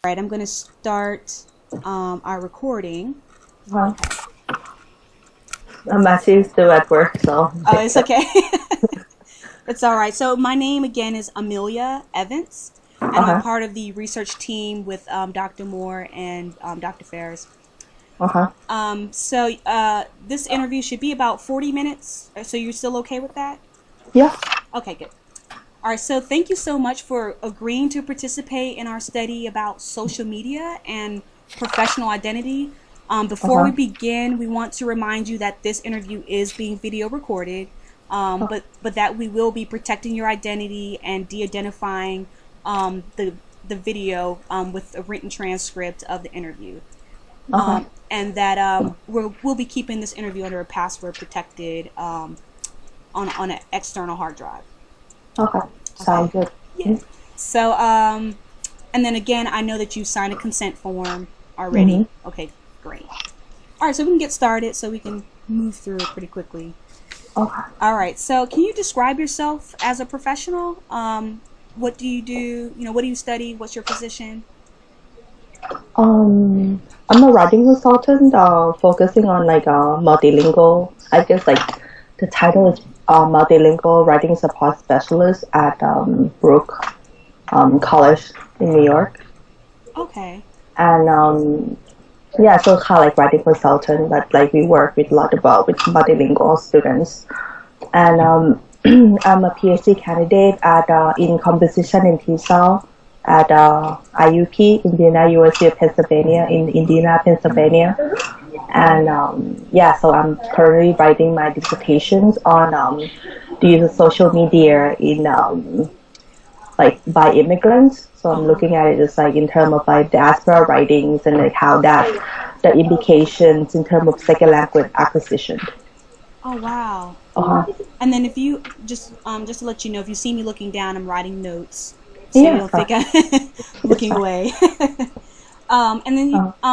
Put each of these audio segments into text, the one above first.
Right, I'm going to start our recording. Well, I'm actually still at work, so. Oh, it's okay. It's all right. So my name again is Amelia Evans, and I'm a Uh-huh. part of the research team with Dr. Moore and Dr. Ferris. Uh-huh. This interview should be about 40 minutes. So you're still okay with that? Yeah. Okay, good. All right, so thank you so much for agreeing to participate in our study about social media and professional identity. Before we Uh-huh. begin, we want to remind you that this interview is being video recorded, but that we will be protecting your identity and de-identifying the video with a written transcript of the interview, Uh-huh. and that we'll be keeping this interview under a password protected on an external hard drive. Okay. Okay. Sounds good. Yeah. So, and then again, I know that you signed a consent form Mm-hmm. already. Okay, great. All right, so we can get started so we can move through it pretty quickly. Okay. All right, so can you describe yourself as a professional? What do you do? What do you study? What's your position? I'm a writing consultant, focusing on multilingual. I guess the title is multilingual writing support specialist at Brook College in New York. Okay. And yeah, so kind of like writing consultant, but like we work with a lot about with multilingual students. And I'm a PhD candidate at in composition in Titcha at IUP, Indiana University of Pennsylvania in Indiana, Pennsylvania. And yeah, so I'm currently writing my dissertations on the use of social media in like by immigrants. So I'm looking at it just like in terms of like diaspora writings and like how that the implications in terms of second language acquisition. Oh wow. Uh-huh. And then if you just to let you know, if you see me looking down, I'm writing notes, so you Yeah. don't think I'm looking away. And then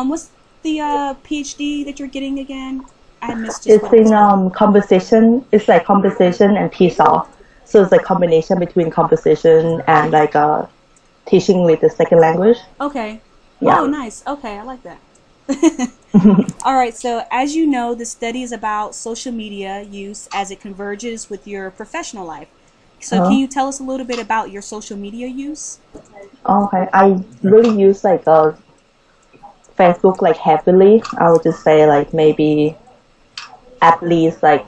what's the PhD that you're getting again? I missed just It's what it was in called. composition. It's like composition and TESOL. So it's a combination between composition and teaching with the second language. Okay. Oh, Yeah. nice. Okay, I like that. All right. So as you know, the study is about social media use as it converges with your professional life. So can Uh-huh. you tell us a little bit about your social media use? Okay. I really use Facebook like heavily. I would just say like maybe at least like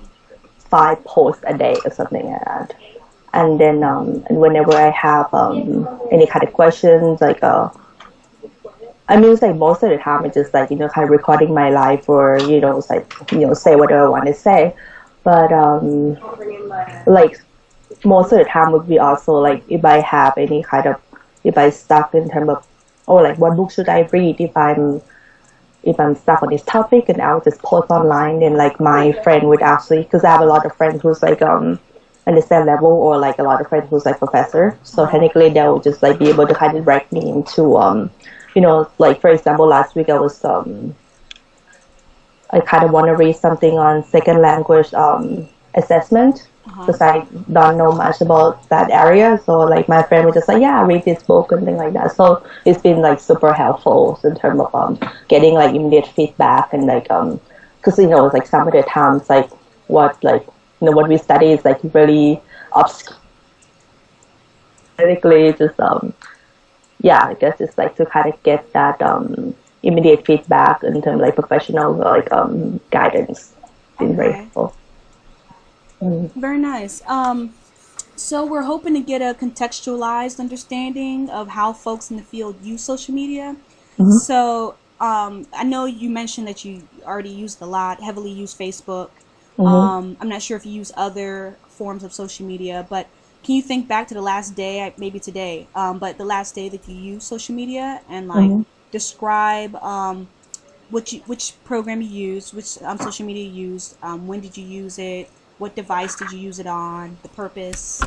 5 posts a day or something like that. And then and whenever I have any kind of questions, I mean, it's like most of the time it's just like kind of recording my life or it's like say whatever I want to say. But like most of the time would be also like if I have any kind of if I stuck in terms of like what book should I read if I'm stuck on this topic, and I'll just post online, and like my friend would actually, because I have a lot of friends who's like at the same level, or like a lot of friends who's like professor, so technically they will just like be able to kind of direct me into like for example last week I kind of want to read something on second language assessment, because I don't know much about that area. So like my friend was just like, yeah, read this book and things like that. So it's been like super helpful in terms of getting like immediate feedback, and like because it's like some of the times like what like what we study is like really obscure. Basically, just yeah, I guess it's like to kind of get that immediate feedback in terms of like professional like guidance. It's been very Okay. helpful. Very nice. So we're hoping to get a contextualized understanding of how folks in the field use social media. Mm-hmm. So I know you mentioned that you already used a lot, heavily use Facebook. Mm-hmm. I'm not sure if you use other forms of social media, but can you think back to the last day, maybe today, but the last day that you used social media, and like Mm-hmm. describe which program you used, which social media you used, when did you use it, what device did you use it on, the purpose.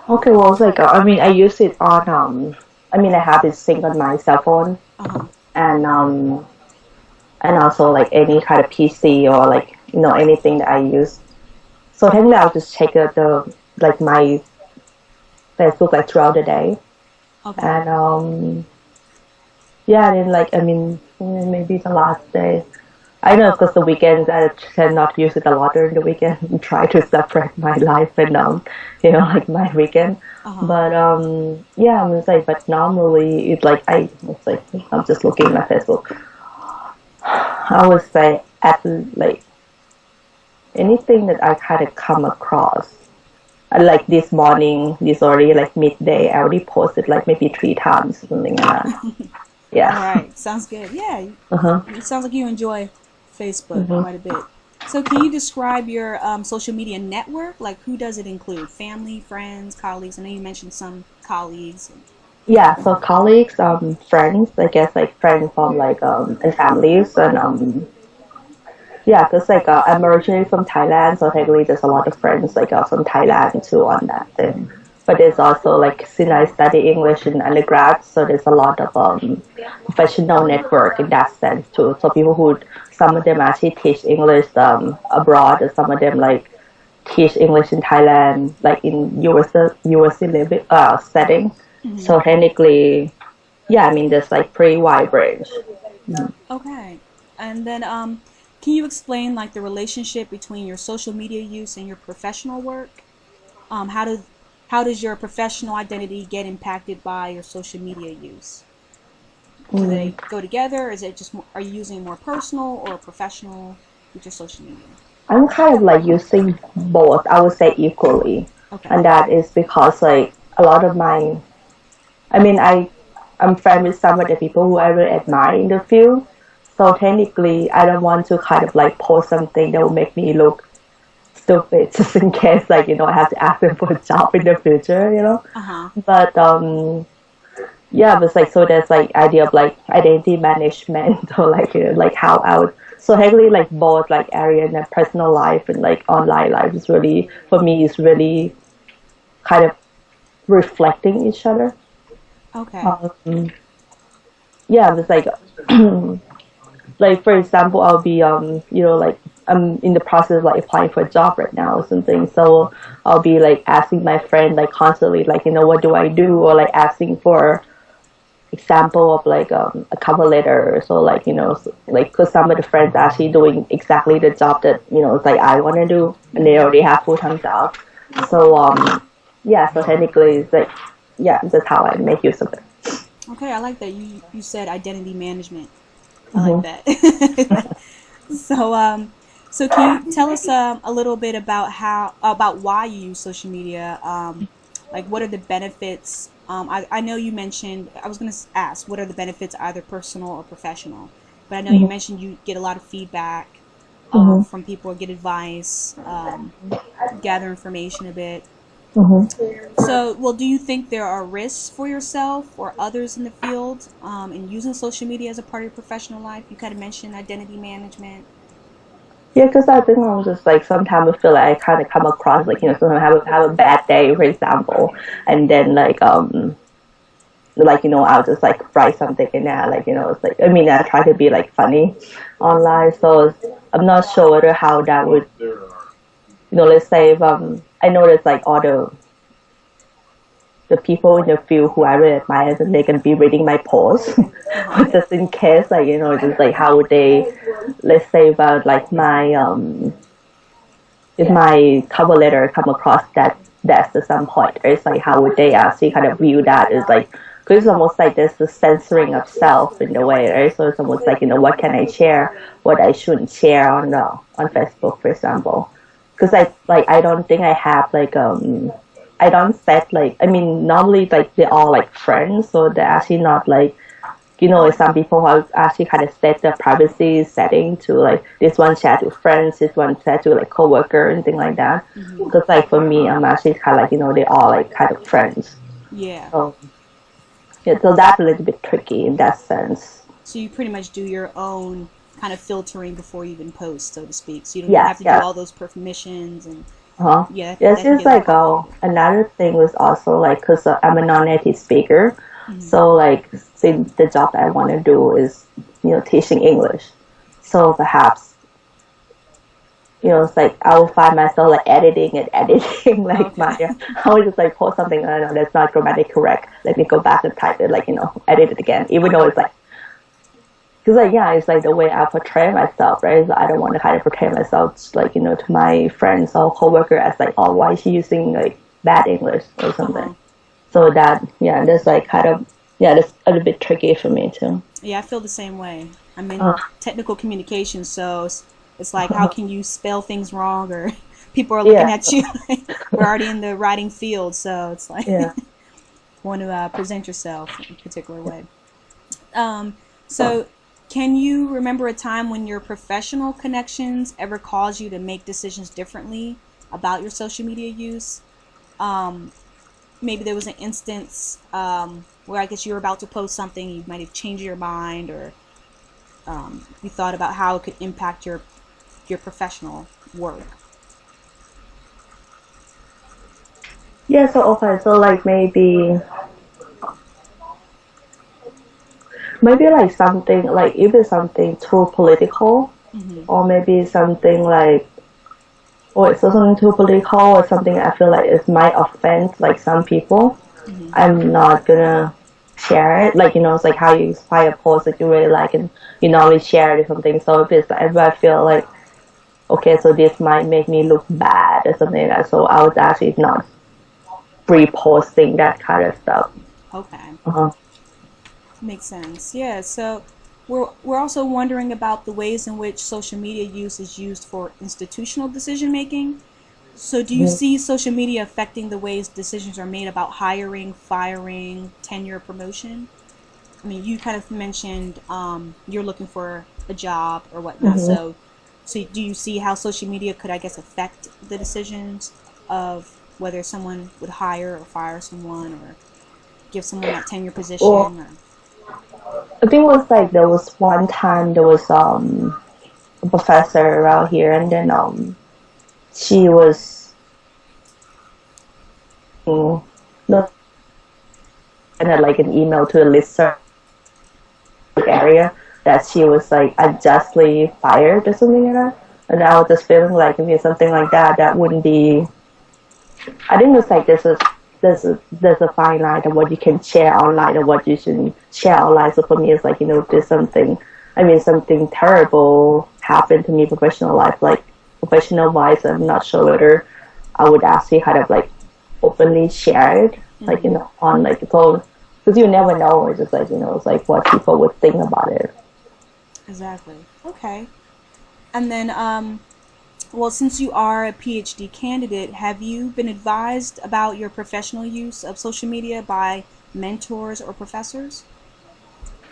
Okay, well, it's like I mean, I use it on I mean, I have it synced on my cell phone, Uh-huh. and also like any kind of PC or like anything that I use. So technically, I'll just check the like my Facebook like throughout the day, Okay. and yeah, and then like, I mean, maybe the last day. I know because the weekends I tend not to use it a lot during the weekend and try to separate my life and like my weekend. Uh-huh. But yeah, I was like, but normally it's like I'm just looking at my Facebook. I would say at like anything that I kind of come across. Like this morning, this already like midday. I already posted like maybe 3 times, something like that. All Yeah. right, sounds good. Yeah, Uh-huh. it sounds like you enjoy Facebook Mm-hmm. quite a bit. So, can you describe your social media network? Like, who does it include? Family, friends, colleagues? I know you mentioned some colleagues. Yeah, so colleagues, friends, I guess like friends from like and families and yeah, because like I'm originally from Thailand, so technically there's a lot of friends like from Thailand too on that thing. But there's also like since I study English in undergrad, so there's a lot of professional network in that sense too. So people who some of them actually teach English abroad, and some of them like teach English in Thailand, like in university setting. Hmm. So technically, yeah, I mean there's like pretty wide range. Okay, and then can you explain like the relationship between your social media use and your professional work? Um, how does how does your professional identity get impacted by your social media use? Do Mm. they go together? Is it just more, are you using more personal or professional with your social media? I'm kind of like using both, I would say equally. Okay. And that is because like a lot of my, I mean, I'm friends with some of the people who I really admire in the field. So technically, I don't want to kind of like post something that will make me look stupid just in case like, I have to ask them for a job in the future. Uh huh. But yeah, but it's like so there's like idea of like identity management or like like how I would so actually like both like area and personal life and like online life is really for me is really kind of reflecting each other. Okay. Um, yeah, it's like like for example, I'll be like I'm in the process of like applying for a job right now or something. So I'll be like asking my friend like constantly like what do I do or like asking for example of like a cover letter. So like like because some of the friends are actually doing exactly the job that it's like I want to do, and they already have full-time job. So yeah, so technically it's like yeah, that's how I make use of it. Okay, I like that you said identity management. I like Hmm. that. So so can you tell us a little bit about how about why you use social media? Like what are the benefits? I know you mentioned I was going to ask what are the benefits either personal or professional, but I know you Hmm. mentioned you get a lot of feedback Hmm. from people, get advice, gather information a bit. Hmm. So, well, do you think there are risks for yourself or others in the field in using social media as a part of your professional life? You kind of mentioned identity management. Yeah, because I think I'm just like sometimes I feel like I kind of come across like sometimes have a bad day, for example, and then like I'll just like write something in there like it's like I mean I try to be like funny online, so I'm not sure whether how that would let's say if I know there's like all the people in the field who I really admire and they can be reading my posts Uh huh. just in case like just like how would they let's say about like my if my cover letter come across that at some point, it's like how would they actually kind of view that? Is like because it's almost like there's the censoring of self in a way, right? So it's almost like what can I share, what I shouldn't share on Facebook, for example. Because I don't think I have like I don't set like I mean normally like they're all like friends, so they're actually not like some people have actually kind of set the privacy setting to like this one chat to friends, this one chat to like coworker and things like that. Hmm. Because like for me, I'm actually kind of like they all like kind of friends. Yeah. So yeah, so that's a little bit tricky in that sense. So you pretty much do your own kind of filtering before you even post, so to speak. So you don't Yes, have to do yes. all those permissions and Uh-huh. yeah, Yes, that can it's get a like little. another thing was also like because I'm a non-native speaker, Hmm. so like since the job that I want to do is teaching English, so perhaps it's like I will find myself like editing and editing like my Okay. I will just like post something I know that's not grammatically correct. Let me go back and type it like edit it again, even though it's like because like yeah, it's like the way I portray myself, right? So I don't want to kind of portray myself like to my friends or coworker as like, oh, why is she using like bad English or something. So that yeah, that's like kind of yeah, that's a little bit tricky for me too. Yeah, I feel the same way. I'm in technical communication, so it's like, how can you spell things wrong, or people are looking Yeah, at you. We're already in the writing field, so it's like yeah. want to present yourself in a particular way. So, can you remember a time when your professional connections ever caused you to make decisions differently about your social media use? Maybe there was an instance where I guess you were about to post something, you might have changed your mind, or you thought about how it could impact your professional work. Yeah, so okay, so like maybe like something like if it's something too political, Mm-hmm. or maybe something like or it's something too political or something I feel like it might offend like some people. Mm-hmm. I'm not gonna share it. Like it's like how you find a post that you really like and you normally share it or something. So if it's like, if I feel like okay, so this might make me look bad or something like that, so I was actually not reposting that kind of stuff. Okay. Uh-huh. Makes sense. Yeah. So we're also wondering about the ways in which social media use is used for institutional decision making. So do you Mhm. see social media affecting the ways decisions are made about hiring, firing, tenure, promotion? I mean, you kind of mentioned you're looking for a job or whatnot. Mhm. So do you see how social media could, I guess, affect the decisions of whether someone would hire or fire someone, or give someone that tenure Well, position? Or I think it was like there was one time there was a professor around here, and then she was not sent like an email to a listserv area that she was like unjustly fired or something like that. And I was just feeling like if it's something like that, that wouldn't be. I think it's like there's a fine line of what you can share online and what you shouldn't share online. So for me, it's like if there's something, I mean something terrible happened to me professional life, like professional wise, I'm not sure whether I would actually kind of like openly share it, like mm-hmm. on like so because you never know. It's just like it's like what people would think about it. Exactly. Okay. And then, well, since you are a PhD candidate, have you been advised about your professional use of social media by mentors or professors?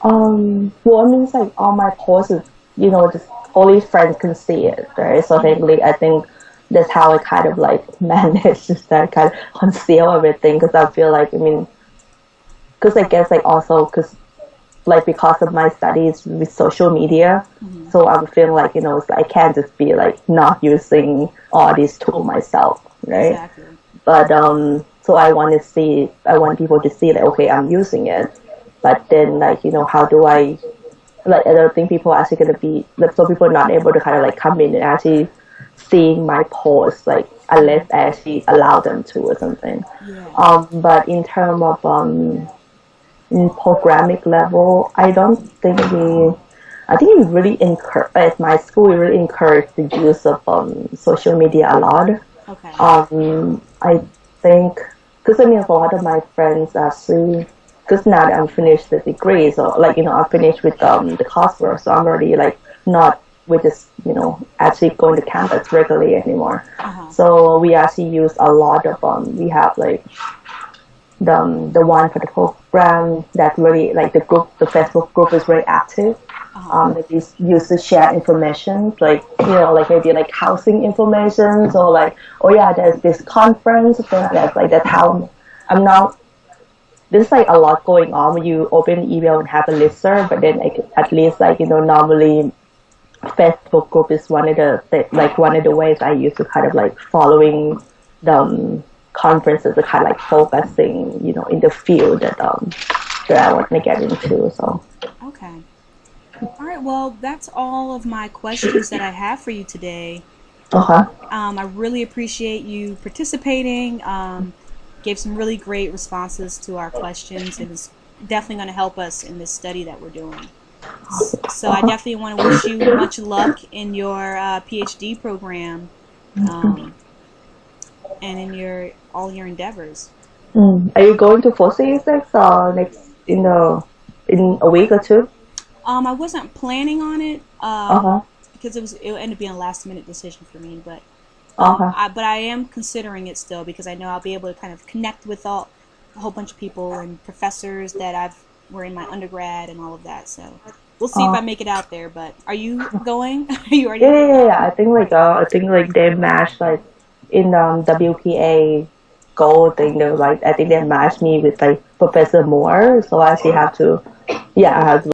Well, I mean, it's like all my posts, is, just only friends can see it, right? So Mm-hmm. technically, I think that's how I kind of like manage just that kind of conceal everything because I feel like, I mean, because I guess like also because like because of my studies with social media, Mm-hmm. so I'm feeling like it's like I can't just be like not using all these tools myself, right? Exactly. But so I want people to see that okay, I'm using it, but then like how do I like I don't think people are actually gonna be like so people are not able to kind of like come in and actually seeing my posts like Mm-hmm. unless I actually allow them to or something. Yeah. But in terms of in programming level, I don't think I think we really encourage at my school. We really encourage the use of social media a lot. Okay. I think because I mean, for a lot of my friends actually, because now that I'm finished the degree, so like I'm finished with the coursework, so I'm already like not with this actually going to campus regularly anymore. Uh-huh. So we actually use a lot of we have like the one for the program that really like the Facebook group is very active. Uh-huh. That is used to share information like like maybe like housing information or like oh yeah there's this conference something like that. Like that's how I'm not. There's like a lot going on when you open email and have a listserv, but then like, at least like normally Facebook group is one of like one of the ways I use to kind of like following the conferences are kind of like focusing, in the field that I want to get into. So Okay. All right. Well, that's all of my questions that I have for you today. okay, I really appreciate you participating. Gave some really great responses to our questions. It was definitely going to help us in this study that we're doing. So I definitely want to wish you much luck in your PhD program, um, and in your all your endeavors. Are you going to 4CE6 next in a week or two? I wasn't planning on it, Uh-huh. because it ended up being a last minute decision for me, but Uh-huh. I am considering it still because I know I'll be able to kind of connect with a whole bunch of people and professors that were in my undergrad and all of that. So we'll see if Uh, I make it out there. But are you going? Are you yeah, already? yeah, yeah, yeah. I think like they match like in WPA goal thing. They like I think they matched me with like Professor Moore, so I actually have to. Yeah, I have to